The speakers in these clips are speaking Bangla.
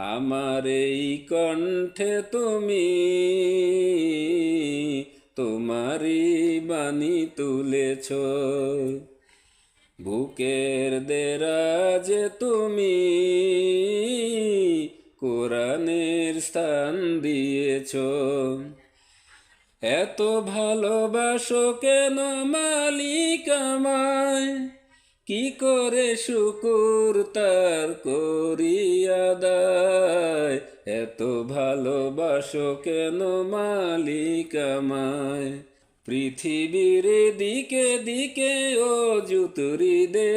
আমার এই কণ্ঠে তুমি তোমারই বাণী তুলেছ, বুকের দেরাজে তুমি কোরআনের স্থান দিয়েছ। এত ভালোবাসো কেন মালিক আমায়, কি করে শুকুর তার করি আদায়। এত ভালোবাসো কেন মালিক আমায়, পৃথিবীর দিকে দিকে ও জুতুরি দে,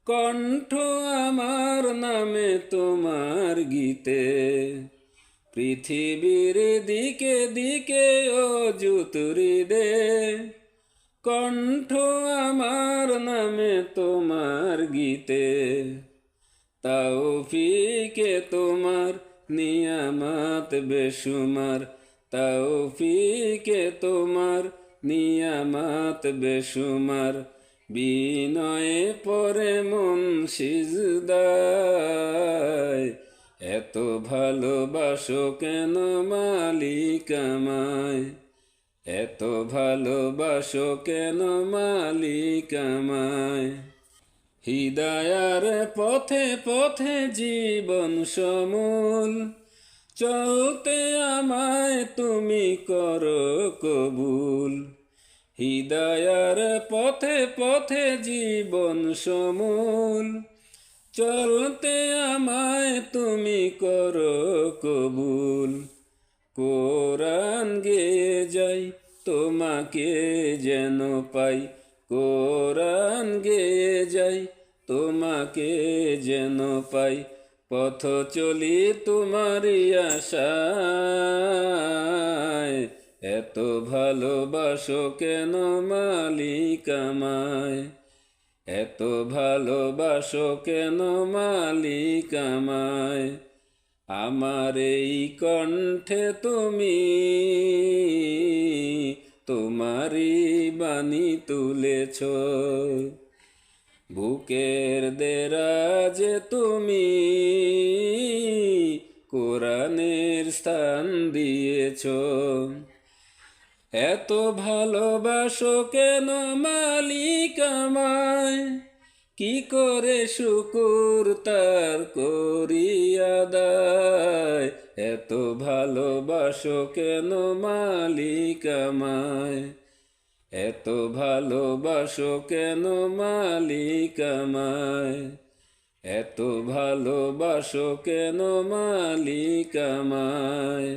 কণ্ঠ আমার নামে তোমার গীতে। পৃথিবীর দিকে দিকে ও জুতুরি দে, কণ্ঠ আমার নামে তোমার গীতে। তৌফিকে তোমার নিয়ামত বেশুমার, তৌফিকে তোমার নিয়ামত বেশুমার, বিনয়ে পরে মন সিজদায়। এত ভালোবাসো কেন মালিক আমায়, এত ভালোবাসো কেন মালিক আমায়। হিদায়ার পথে পথে জীবন সমূল, চলতে আমায় তুমি করো কবুল। হিদায়ার পথে পথে জীবন সমূল, চলতে আমায় তুমি করো কবুল। কোরআন গেয়ে যাই তোমাকে যেন পাই, কোরআন গেয়ে যাই তোমাকে যেন পাই। পথ চলি তোমারই আশায়, এত ভালোবাসো কেন মালিক আমায়, এত ভালোবাসো কেন মালিক আমায়। আমার এই কণ্ঠে তুমি তোমারই বাণী তুলেছ, বুকের দেরাজে তুমি কোরআনের স্থান দিয়েছ। এত ভালোবাসো কেন মালিক আমায়, কি করে শুকুর তার করি আদায়। এত ভালোবাসো কেন মালিক আমায়, এত ভালোবাসো কেন মালিক আমায়, এত ভালোবাসো কেন মালিক আমায়।